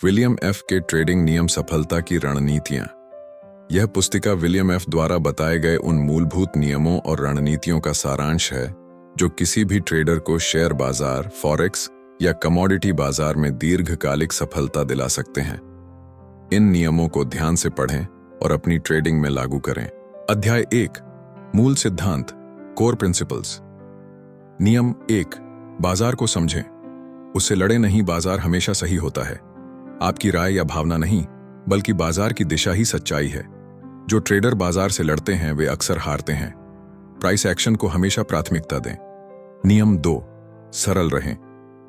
William F के trading नियम सफलता की रणनीतियां। यह पुस्तिका विलियम एफ द्वारा बताए गए उन मूलभूत नियमों और रणनीतियों का सारांश है जो किसी भी ट्रेडर को शेयर बाजार, फॉरेक्स या कमोडिटी बाजार में दीर्घकालिक सफलता दिला सकते हैं। इन नियमों को ध्यान से पढ़ें और अपनी ट्रेडिंग में लागू करें। अध्याय 1, मूल सिद्धांत, कोर प्रिंसिपल्स। नियम 1, बाजार को समझें। उससे लड़े नहीं, बाजार हमेशा सही होता है। आपकी राय या भावना नहीं, बल्कि बाजार की दिशा ही सच्चाई है। जो ट्रेडर बाजार से लड़ते हैं वे अक्सर हारते हैं। प्राइस एक्शन को हमेशा प्राथमिकता दें। नियम 2, सरल रहें,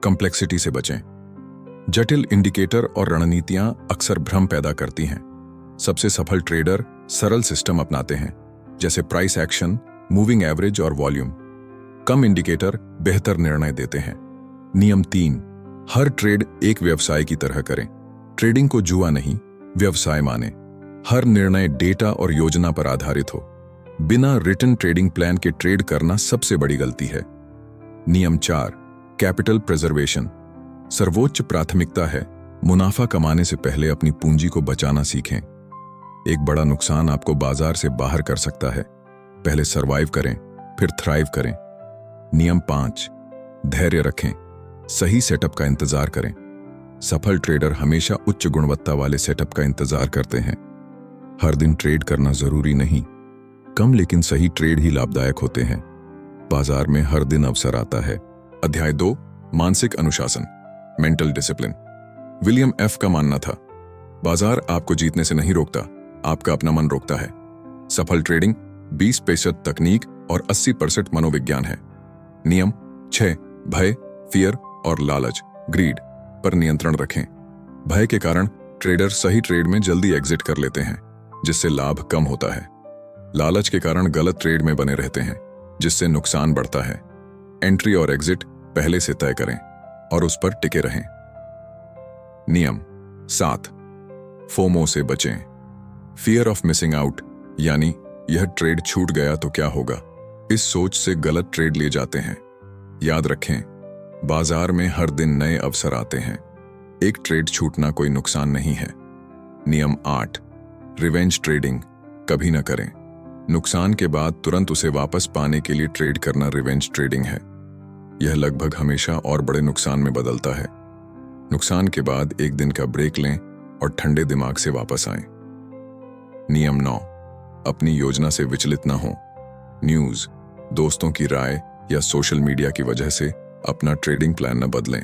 कॉम्प्लेक्सिटी से बचें। जटिल इंडिकेटर और रणनीतियां अक्सर भ्रम पैदा करती हैं। सबसे सफल ट्रेडर सरल सिस्टम अपनाते हैं, जैसे प्राइस एक्शन, मूविंग एवरेज और वॉल्यूम। कम इंडिकेटर बेहतर निर्णय देते हैं। नियम 3, हर ट्रेड एक व्यवसाय की तरह करें। ट्रेडिंग को जुआ नहीं, व्यवसाय माने। हर निर्णय डेटा और योजना पर आधारित हो। बिना रिटन ट्रेडिंग प्लान के ट्रेड करना सबसे बड़ी गलती है। नियम 4, कैपिटल प्रिजर्वेशन। सर्वोच्च प्राथमिकता है मुनाफा कमाने से पहले अपनी पूंजी को बचाना सीखें। एक बड़ा नुकसान आपको बाजार से बाहर कर सकता है। पहले सरवाइव करें, फिर थ्राइव करें। नियम 5, धैर्य रखें, सही सेटअप का इंतजार करें। सफल ट्रेडर हमेशा उच्च गुणवत्ता वाले सेटअप का इंतजार करते हैं। हर दिन ट्रेड करना जरूरी नहीं, कम लेकिन सही ट्रेड ही लाभदायक होते हैं। बाजार में हर दिन अवसर आता है। अध्याय 2, मानसिक अनुशासन, मेंटल डिसिप्लिन। विलियम एफ का मानना था, बाजार आपको जीतने से नहीं रोकता, आपका अपना मन रोकता है। सफल ट्रेडिंग 20% तकनीक और 80% मनोविज्ञान है। नियम 6, भय, फियर और लालच, ग्रीड पर नियंत्रण रखें। भय के कारण ट्रेडर सही ट्रेड में जल्दी एग्जिट कर लेते हैं, जिससे लाभ कम होता है। लालच के कारण गलत ट्रेड में बने रहते हैं, जिससे नुकसान बढ़ता है। एंट्री और एग्जिट पहले से तय करें और उस पर टिके रहें। नियम 7, फोमो से बचें। फियर ऑफ मिसिंग आउट, यानी यह ट्रेड छूट गया तो क्या होगा, इस सोच से गलत ट्रेड ले जाते हैं। याद रखें, बाजार में हर दिन नए अवसर आते हैं। एक ट्रेड छूटना कोई नुकसान नहीं है। नियम 8, रिवेंज ट्रेडिंग कभी न करें। नुकसान के बाद तुरंत उसे वापस पाने के लिए ट्रेड करना रिवेंज ट्रेडिंग है। यह लगभग हमेशा और बड़े नुकसान में बदलता है। नुकसान के बाद एक दिन का ब्रेक लें और ठंडे दिमाग से वापस आएं। नियम 9, अपनी योजना से विचलित न हो। न्यूज़, दोस्तों की राय या सोशल मीडिया की वजह से अपना ट्रेडिंग प्लान न बदलें।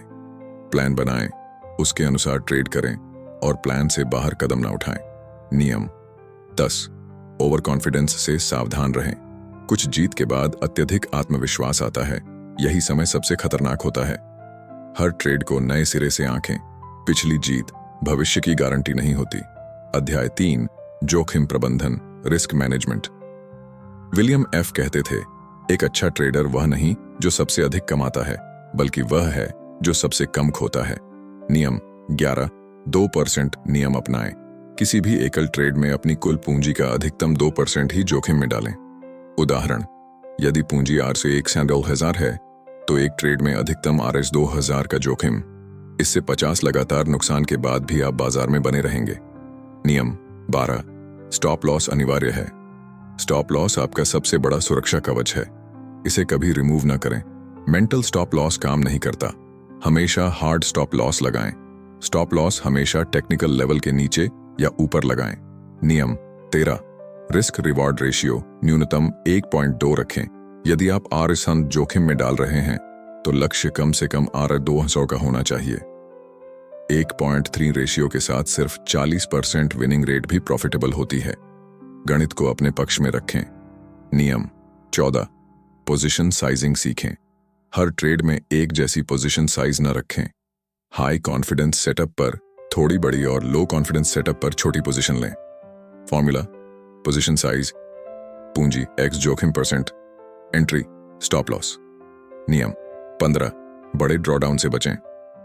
प्लान बनाएं, उसके अनुसार ट्रेड करें और प्लान से बाहर कदम न उठाएं। नियम 10, ओवर कॉन्फिडेंस से सावधान रहें। कुछ जीत के बाद अत्यधिक आत्मविश्वास आता है। यही समय सबसे खतरनाक होता है। हर ट्रेड को नए सिरे से आंखें। पिछली जीत भविष्य की गारंटी नहीं होती। अध्याय 3, जोखिम प्रबंधन, रिस्क मैनेजमेंट। विलियम एफ कहते थे, एक अच्छा ट्रेडर वह नहीं जो सबसे अधिक कमाता है, बल्कि वह है जो सबसे कम खोता है। नियम 11, 2% नियम अपनाएं। किसी भी एकल ट्रेड में अपनी कुल पूंजी का अधिकतम 2% ही जोखिम में डालें। उदाहरण, यदि पूंजी आर से 1,10,000 है तो एक ट्रेड में अधिकतम RS 2,000 का जोखिम। इससे 50 लगातार नुकसान के बाद भी आप बाजार में बने रहेंगे। नियम 12, स्टॉप लॉस अनिवार्य है। स्टॉप लॉस आपका सबसे बड़ा सुरक्षा कवच है। इसे कभी रिमूव न करें। मेंटल स्टॉप लॉस काम नहीं करता। हमेशा हार्ड स्टॉप लॉस लगाएं। स्टॉप लॉस हमेशा टेक्निकल लेवल के नीचे या ऊपर लगाएं। नियम 13, रिस्क रिवॉर्ड रेशियो न्यूनतम 1.2 रखें। यदि आप RS जोखिम में डाल रहे हैं तो लक्ष्य कम से कम RS 200 का होना चाहिए। 1.3 रेशियो के साथ सिर्फ 40% विनिंग रेट भी प्रॉफिटेबल होती है। गणित को अपने पक्ष में रखें। नियम 14, पोजीशन साइजिंग सीखें। हर ट्रेड में एक जैसी पोजीशन साइज न रखें। हाई कॉन्फिडेंस सेटअप पर थोड़ी बड़ी और लो कॉन्फिडेंस सेटअप पर छोटी पोजीशन लें। फॉर्मूला, पोजीशन साइज पूंजी x जोखिम %, एंट्री स्टॉप लॉस। नियम 15, बड़े ड्रॉडाउन से बचें।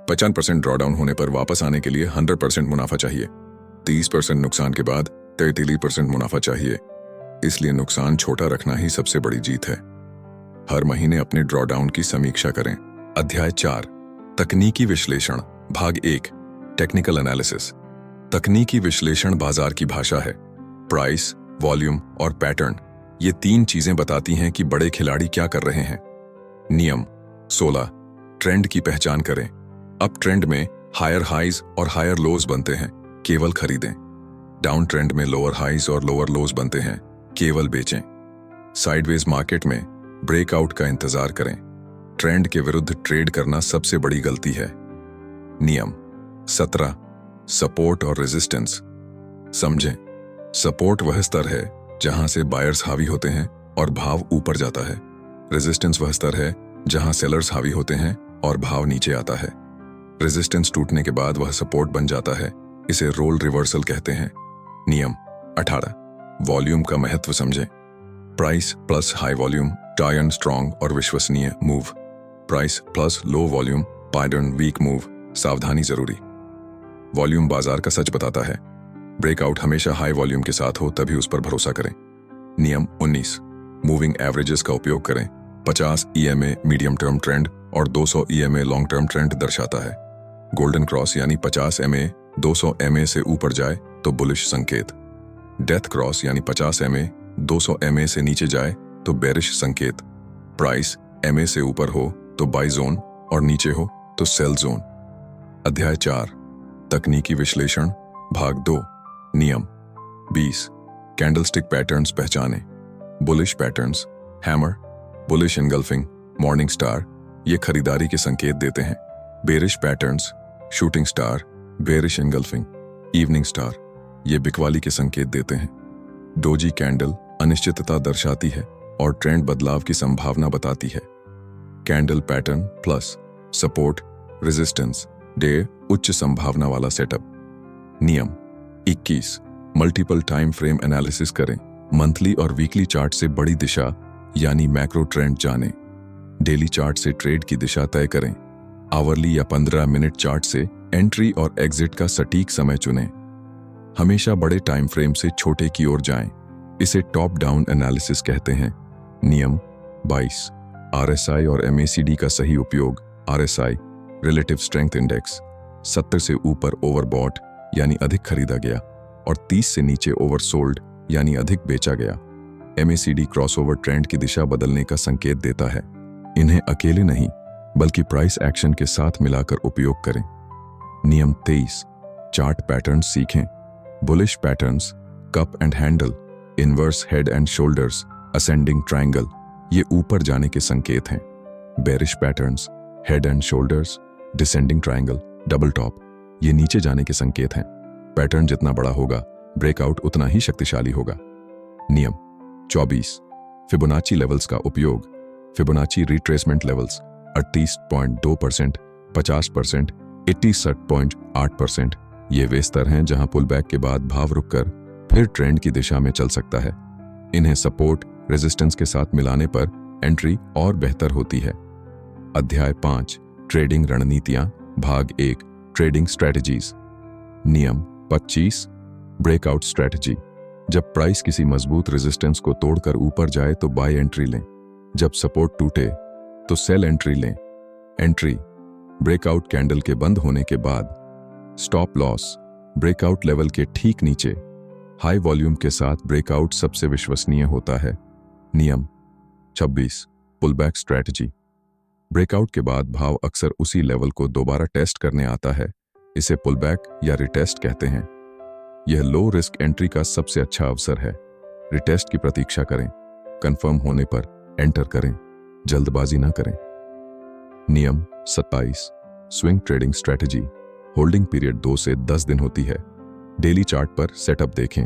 50% ड्रॉडाउन होने पर वापस आने के लिए 100% मुनाफा चाहिए। 30% नुकसान के बाद 33% मुनाफा चाहिए। इसलिए नुकसान छोटा रखना ही सबसे बड़ी जीत है। हर महीने अपने ड्रॉडाउन की समीक्षा करें। अध्याय 4, तकनीकी विश्लेषण, भाग 1, टेक्निकल एनालिसिस, तकनीकी विश्लेषण बाजार की भाषा है। प्राइस, वॉल्यूम और पैटर्न, ये तीन चीजें बताती हैं कि बड़े खिलाड़ी क्या कर रहे हैं। नियम 16, ट्रेंड की पहचान करें। अप ट्रेंड में हायर हाइज और हायर लोज बनते हैं, केवल खरीदें। डाउन ट्रेंड में लोअर हाइज और लोअर लोज बनते हैं, केवल बेचें। साइडवेज मार्केट में ब्रेकआउट का इंतजार करें। ट्रेंड के विरुद्ध ट्रेड करना सबसे बड़ी गलती है। नियम 17, सपोर्ट और रेजिस्टेंस समझें। सपोर्ट वह स्तर है जहां से बायर्स हावी होते हैं और भाव ऊपर जाता है। रेजिस्टेंस वह स्तर है जहां सेलर्स हावी होते हैं और भाव नीचे आता है। रेजिस्टेंस टूटने के बाद वह सपोर्ट बन जाता है, इसे रोल रिवर्सल कहते हैं। नियम 18, वॉल्यूम का महत्व समझें। Price plus high volume pattern strong और विश्वसनीय move. Price plus low volume pattern weak move, सावधानी जरूरी। वॉल्यूम बाजार का सच बताता है। ब्रेकआउट हमेशा हाई वॉल्यूम के साथ हो तभी उस पर भरोसा करें। नियम 19, मूविंग एवरेजेस का उपयोग करें। 50 EMA मीडियम टर्म ट्रेंड और 200 EMA लॉन्ग टर्म ट्रेंड दर्शाता है। गोल्डन क्रॉस यानी 50 MA 200 MA से ऊपर जाए तो बुलिश संकेत। डेथ क्रॉस यानी 50 MA 200 MA से नीचे जाए तो बेरिश संकेत। प्राइस MA से ऊपर हो तो बाई जोन और नीचे हो तो सेल जोन। अध्याय 4, तकनीकी विश्लेषण, भाग 2। नियम 20, कैंडलस्टिक पैटर्न्स पहचानें। Bullish patterns, hammer, bullish engulfing, morning star, ये खरीदारी के संकेत देते हैं। Bearish patterns, shooting star, bearish engulfing, evening star, ये बिकवाली के संकेत देते हैं। डोजी कैंडल अनिश्चितता दर्शाती है और ट्रेंड बदलाव की संभावना बताती है। Candle pattern plus support, resistance, day, उच्च संभावना वाला सेटअप। नियम 21, मल्टीपल टाइम फ्रेम एनालिसिस करें। मंथली और वीकली चार्ट से बड़ी दिशा यानी मैक्रो ट्रेंड जानें। डेली चार्ट से ट्रेड की दिशा तय करें। आवरली या 15 मिनट चार्ट से एंट्री और एग्जिट का सटीक समय चुनें। हमेशा बड़े टाइम फ्रेम से छोटे की ओर जाएं, इसे टॉप डाउन एनालिसिस कहते हैं। नियम 22, RSI और MACD का सही उपयोग। RSI रिलेटिव स्ट्रेंथ इंडेक्स, 70 से ऊपर ओवरबॉट यानी अधिक खरीदा गया और 30 से नीचे ओवरसोल्ड यानी अधिक बेचा गया। MACD क्रॉसओवर ट्रेंड की दिशा बदलने का संकेत देता है। इन्हें अकेले नहीं बल्कि प्राइस एक्शन के साथ मिलाकर उपयोग करें। नियम 23, चार्ट पैटर्न सीखें। Bullish patterns, cup and handle, inverse head and shoulders, ascending triangle, ये ऊपर जाने के संकेत हैं। Bearish patterns, head and shoulders, descending triangle, double top, ये नीचे जाने के संकेत हैं। पैटर्न जितना बड़ा होगा ब्रेकआउट उतना ही शक्तिशाली होगा। नियम 24, फिबोनाची लेवल्स का उपयोग। फिबोनाची रिट्रेसमेंट लेवल्स 38.2%, 50%, 86.8%, ये वे स्तर हैं जहां पुलबैक के बाद भाव रुककर फिर ट्रेंड की दिशा में चल सकता है। इन्हें सपोर्ट, रेजिस्टेंस के साथ मिलाने पर एंट्री और बेहतर होती है। अध्याय 5, ट्रेडिंग रणनीतियां, भाग 1, ट्रेडिंग स्ट्रेटजीज। नियम 25, ब्रेकआउट स्ट्रेटजी। जब प्राइस किसी मजबूत रेजिस्टेंस को तोड़कर ऊपर जाए तो बाय एंट्री लें। जब सपोर्ट टूटे तो सेल एंट्री लें। एंट्री, ब्रेकआउट कैंडल के बंद होने के बाद। स्टॉप लॉस, ब्रेकआउट लेवल के ठीक नीचे। हाई वॉल्यूम के साथ ब्रेकआउट सबसे विश्वसनीय होता है। नियम 26, पुलबैक स्ट्रेटजी। ब्रेकआउट के बाद भाव अक्सर उसी लेवल को दोबारा टेस्ट करने आता है, इसे पुलबैक या रिटेस्ट कहते हैं। यह लो रिस्क एंट्री का सबसे अच्छा अवसर है। रिटेस्ट की प्रतीक्षा करें, कंफर्म होने पर एंटर करें, जल्दबाजी ना करें। नियम 27, swing trading strategy. Holding period 2 से 10 दिन होती है। डेली चार्ट पर सेटअप देखें।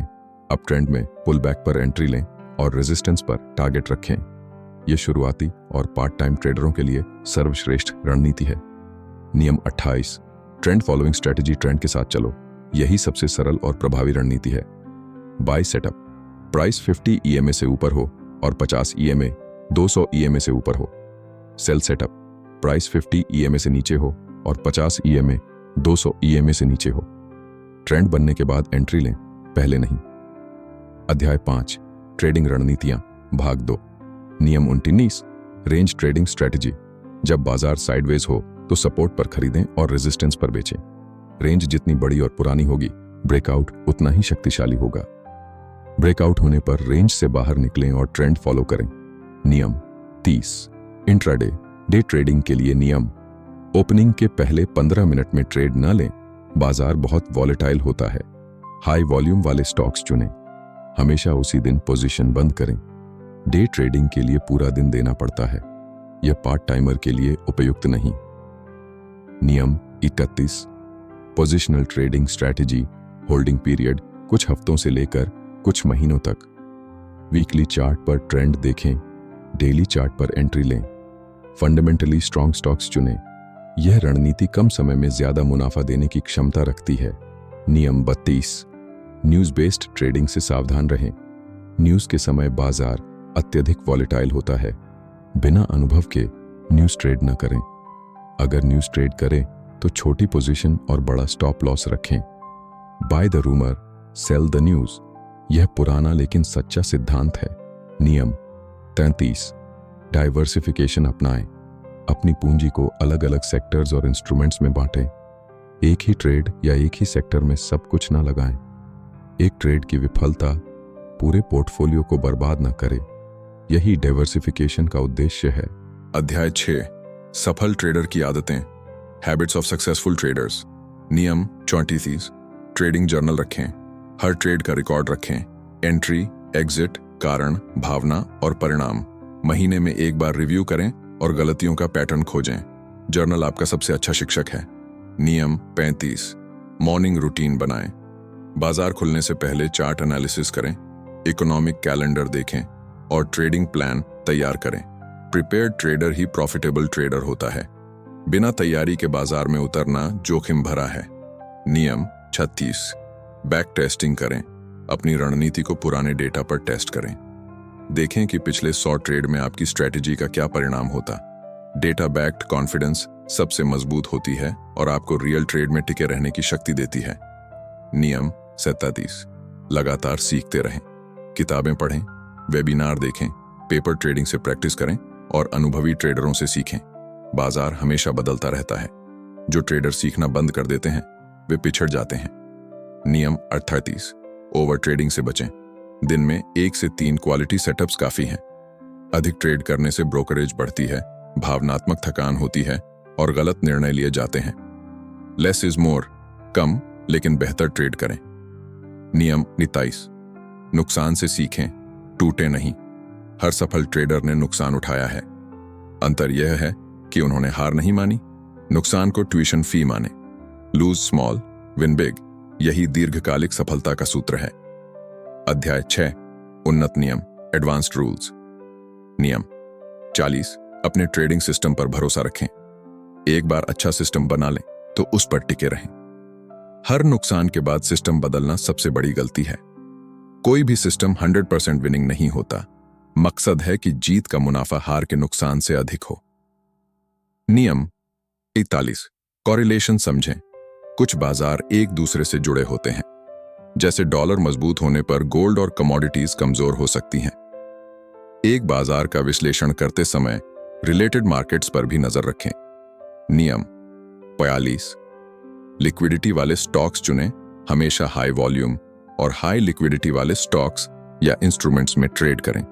अप ट्रेंड में पुल बैक पर एंट्री लें और रेजिस्टेंस पर टारगेट रखें। यह शुरुआती और पार्ट टाइम ट्रेडरों के लिए सर्वश्रेष्ठ रणनीति है। नियम 28, ट्रेंड फॉलोइंग स्ट्रेटजी। ट्रेंड के साथ चलो, यही सबसे सरल और प्रभावी रणनीति है। बाय सेटअप, प्राइस 50 EMA से ऊपर हो और 50 EMA 200 EMA से ऊपर हो। सेल सेटअप, प्राइस 50 EMA से नीचे हो और 50 EMA 200 EMA से नीचे हो। ट्रेंड बनने के बाद एंट्री लें, पहले नहीं। अध्याय 5, ट्रेडिंग रणनीतियां, भाग 2। नियम 19, रेंज ट्रेडिंग स्ट्रेटजी। जब बाजार साइडवेज हो तो सपोर्ट पर खरीदें और रेजिस्टेंस पर बेचें। रेंज जितनी बड़ी और पुरानी होगी, ब्रेकआउट उतना ही शक्तिशाली होगा। ब्रेकआउट होने पर रेंज से बाहर निकलें और ट्रेंड फॉलो करें। नियम 30। इंट्राडे डे ट्रेडिंग के लिए नियम। ओपनिंग के पहले 15 मिनट में ट्रेड न लें। बाजार बहुत वॉलेटाइल होता है। हाई वॉल्यूम वाले स्टॉक्स चुनें। हमेशा उसी दिन पोजीशन बंद करें। डे ट्रेडिंग के लिए पूरा दिन देना पड़ता है। यह पार्ट टाइमर के लिए उपयुक्त नहीं। नियम 31। Positional trading strategy. Holding period कुछ हफ्तों से लेकर कुछ महीनों तक। वीकली चार्ट पर ट्रेंड देखें। डेली चार्ट पर एंट्री लें। फंडामेंटली स्ट्रॉन्ग स्टॉक्स चुनें। यह रणनीति कम समय में ज्यादा मुनाफा देने की क्षमता रखती है। नियम 32। न्यूज बेस्ड ट्रेडिंग से सावधान रहें। न्यूज के समय बाजार अत्यधिक वॉलेटाइल होता है। बिना अनुभव के न्यूज ट्रेड न करें। अगर न्यूज ट्रेड करें तो छोटी पोजीशन और बड़ा स्टॉप लॉस रखें। Buy the rumour, sell the news. यह पुराना लेकिन सच्चा सिद्धांत है। नियम 33। डाइवर्सिफिकेशन अपनाएं। अपनी पूंजी को अलग अलग सेक्टर्स और इंस्ट्रूमेंट्स में बांटें। एक ही ट्रेड या एक ही सेक्टर में सब कुछ ना लगाएं। एक ट्रेड की विफलता पूरे पोर्टफोलियो को बर्बाद न करे। यही डाइवर्सिफिकेशन का उद्देश्य है। अध्याय 6। सफल ट्रेडर की आदतें। Habits of successful traders. नियम 34। ट्रेडिंग जर्नल रखें। हर ट्रेड का रिकॉर्ड रखें। एंट्री, एग्जिट, कारण, भावना और परिणाम महीने में एक बार रिव्यू करें और गलतियों का पैटर्न खोजें। जर्नल आपका सबसे अच्छा शिक्षक है। नियम 35। मॉर्निंग रूटीन बनाएं। बाजार खुलने से पहले चार्ट एनालिसिस करें, इकोनॉमिक कैलेंडर देखें और ट्रेडिंग प्लान तैयार करें। प्रिपेयर्ड ट्रेडर ही प्रॉफिटेबल ट्रेडर होता है। बिना तैयारी के बाजार में उतरना जोखिम भरा है। नियम 36। बैक टेस्टिंग करें। अपनी रणनीति को पुराने डेटा पर टेस्ट करें। देखें कि पिछले 100 ट्रेड में आपकी स्ट्रेटेजी का क्या परिणाम होता। डेटा बैक्ड कॉन्फिडेंस सबसे मजबूत होती है और आपको रियल ट्रेड में टिके रहने की शक्ति देती है। नियम 37। लगातार सीखते रहें। किताबें पढ़ें, वेबिनार देखें, पेपर ट्रेडिंग से प्रैक्टिस करें और अनुभवी ट्रेडरों से सीखें। बाजार हमेशा बदलता रहता है। जो ट्रेडर सीखना बंद कर देते हैं वे पिछड़ जाते हैं। नियम 38। ओवर ट्रेडिंग से बचें। दिन में 1 से 3 क्वालिटी सेटअप्स काफी हैं। अधिक ट्रेड करने से ब्रोकरेज बढ़ती है, भावनात्मक थकान होती है और गलत निर्णय लिए जाते हैं। Less is more. कम लेकिन बेहतर ट्रेड करें। नियम 29। नुकसान से सीखें, टूटे नहीं। हर सफल ट्रेडर ने नुकसान उठाया है। अंतर यह है कि उन्होंने हार नहीं मानी, नुकसान को ट्यूशन फी माने। लूज स्मॉल, विन बिग, यही दीर्घकालिक सफलता का सूत्र है। अध्याय 6। उन्नत नियम, एडवांस्ड रूल्स। नियम 40। अपने ट्रेडिंग सिस्टम पर भरोसा रखें। एक बार अच्छा सिस्टम बना लें तो उस पर टिके रहें। हर नुकसान के बाद सिस्टम बदलना सबसे बड़ी गलती है। कोई भी सिस्टम 100% विनिंग नहीं होता। मकसद है कि जीत का मुनाफा हार के नुकसान से अधिक हो। नियम 41। कॉरिलेशन समझें। कुछ बाजार एक दूसरे से जुड़े होते हैं। जैसे डॉलर मजबूत होने पर गोल्ड और कमोडिटीज कमजोर हो सकती हैं। एक बाजार का विश्लेषण करते समय रिलेटेड मार्केट्स पर भी नजर रखें। नियम 42। लिक्विडिटी वाले स्टॉक्स चुनें। हमेशा हाई वॉल्यूम और हाई लिक्विडिटी वाले स्टॉक्स या इंस्ट्रूमेंट्स में ट्रेड करें।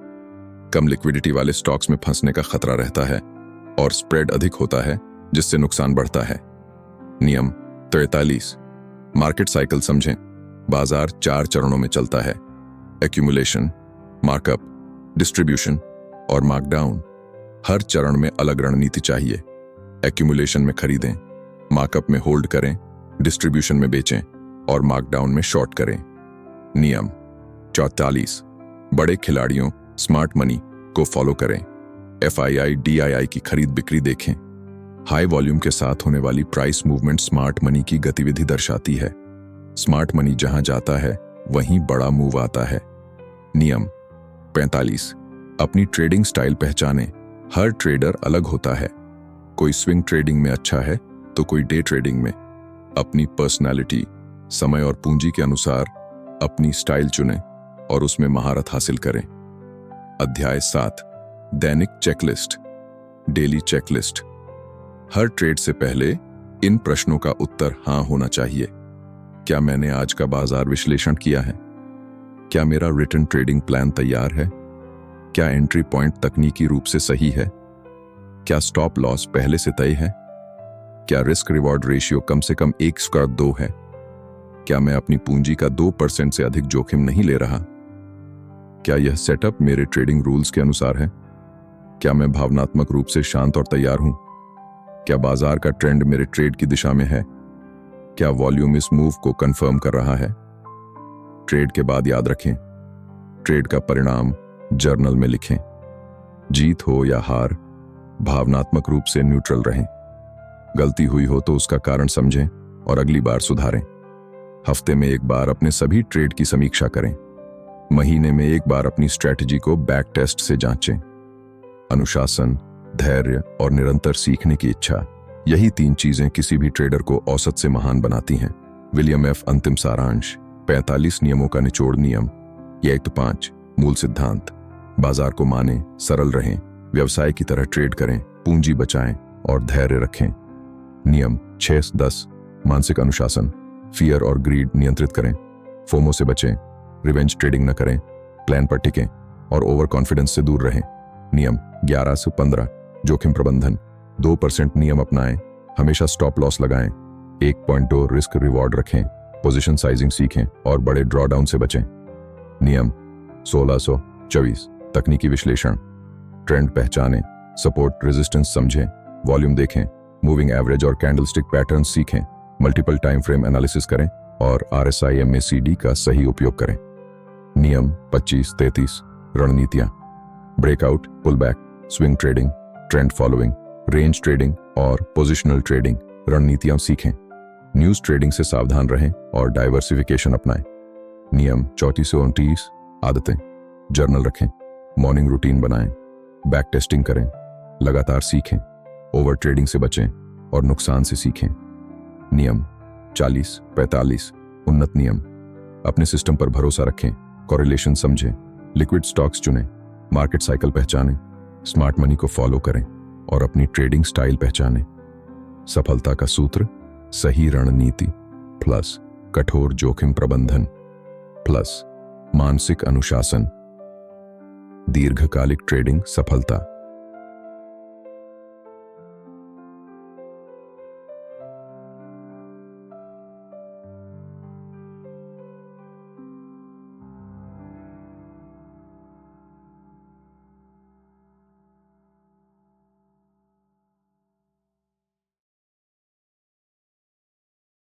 कम लिक्विडिटी वाले स्टॉक्स में फंसने का खतरा रहता है और स्प्रेड अधिक होता है, जिससे नुकसान बढ़ता है। नियम 43। मार्केट साइकिल समझें। बाजार 4 चरणों में चलता है। एक्यूमुलेशन, मार्कअप, डिस्ट्रीब्यूशन और मार्कडाउन। हर चरण में अलग रणनीति चाहिए। एक्यूमुलेशन में खरीदें, मार्कअप में होल्ड करें, डिस्ट्रीब्यूशन में बेचें और मार्कडाउन में शॉर्ट करें। नियम 44। बड़े खिलाड़ियों स्मार्ट मनी को फॉलो करें। FII, DII की खरीद बिक्री देखें। हाई वॉल्यूम के साथ होने वाली प्राइस मूवमेंट स्मार्ट मनी की गतिविधि दर्शाती है। स्मार्ट मनी जहां जाता है वहीं बड़ा मूव आता है। नियम 45। अपनी ट्रेडिंग स्टाइल पहचानें। हर ट्रेडर अलग होता है। कोई स्विंग ट्रेडिंग में अच्छा है तो कोई डे ट्रेडिंग में। अपनी पर्सनालिटी, समय और पूंजी के अनुसार अपनी स्टाइल चुनें और उसमें महारत हासिल करें। अध्याय 7। दैनिक चेकलिस्ट, डेली चेकलिस्ट। हर ट्रेड से पहले इन प्रश्नों का उत्तर हाँ होना चाहिए। क्या मैंने आज का बाजार विश्लेषण किया है? क्या मेरा रिटर्न ट्रेडिंग प्लान तैयार है? क्या एंट्री पॉइंट तकनीकी रूप से सही है? क्या स्टॉप लॉस पहले से तय है? क्या रिस्क रिवॉर्ड रेशियो कम से कम 1/2 है? क्या मैं अपनी पूंजी का 2% से अधिक जोखिम नहीं ले रहा? क्या यह सेटअप मेरे ट्रेडिंग रूल्स के अनुसार है? क्या मैं भावनात्मक रूप से शांत और तैयार हूं? क्या बाजार का ट्रेंड मेरे ट्रेड की दिशा में है? क्या वॉल्यूम इस मूव को कंफर्म कर रहा है? ट्रेड के बाद याद रखें, ट्रेड का परिणाम जर्नल में लिखें। जीत हो या हार, भावनात्मक रूप से न्यूट्रल रहें। गलती हुई हो तो उसका कारण समझें और अगली बार सुधारें। हफ्ते में एक बार अपने सभी ट्रेड की समीक्षा करें। महीने में एक बार अपनी स्ट्रैटेजी को बैक टेस्ट से जांचें। अनुशासन, धैर्य और निरंतर सीखने की इच्छा, यही 3 चीजें किसी भी ट्रेडर को औसत से महान बनाती हैं। विलियम एफ अंतिम सारांश। 45 नियमों का निचोड़ नियम। 5 मूल सिद्धांत। बाजार को मानें, सरल रहें, व्यवसाय की तरह ट्रेड करें, पूंजी बचाएं और धैर्य रखें। नियम 6-10 मानसिक अनुशासन। फियर और ग्रीड नियंत्रित करें, फोमो से बचें, रिवेंज ट्रेडिंग न करें, प्लान पर टिकें और ओवर कॉन्फिडेंस से दूर रहें। नियम 11-15 जोखिम प्रबंधन। 2% नियम अपनाएं, हमेशा स्टॉप लॉस लगाएं। 1.2 रिस्क रिवॉर्ड रखें, पोजीशन साइजिंग सीखें और बड़े ड्रॉडाउन से बचें। नियम 1624 तकनीकी विश्लेषण। ट्रेंड पहचानें, सपोर्ट रेजिस्टेंस समझें, वॉल्यूम देखें, मूविंग एवरेज और कैंडलस्टिक पैटर्न सीखें, मल्टीपल टाइम फ्रेम एनालिसिस करें और RSI MACD का सही उपयोग करें। नियम 25-33 रणनीतियां। Breakout, pullback, swing trading, trend following, range trading और पोजिशनल ट्रेडिंग रणनीतियां सीखें। न्यूज ट्रेडिंग से सावधान रहें और डाइवर्सिफिकेशन अपनाएं। नियम 34-29 आदतें। जर्नल रखें, मॉर्निंग रूटीन बनाएं, बैक टेस्टिंग करें, लगातार सीखें, ओवर ट्रेडिंग से बचें और नुकसान से सीखें। नियम 40-45 उन्नत नियम। अपने सिस्टम पर भरोसा रखें, कॉरिलेशन समझें, लिक्विड स्टॉक्स चुनें, मार्केट साइकिल पहचानें, स्मार्ट मनी को फॉलो करें और अपनी ट्रेडिंग स्टाइल पहचानें। सफलता का सूत्र: सही रणनीति प्लस कठोर जोखिम प्रबंधन प्लस मानसिक अनुशासन। दीर्घकालिक ट्रेडिंग सफलता।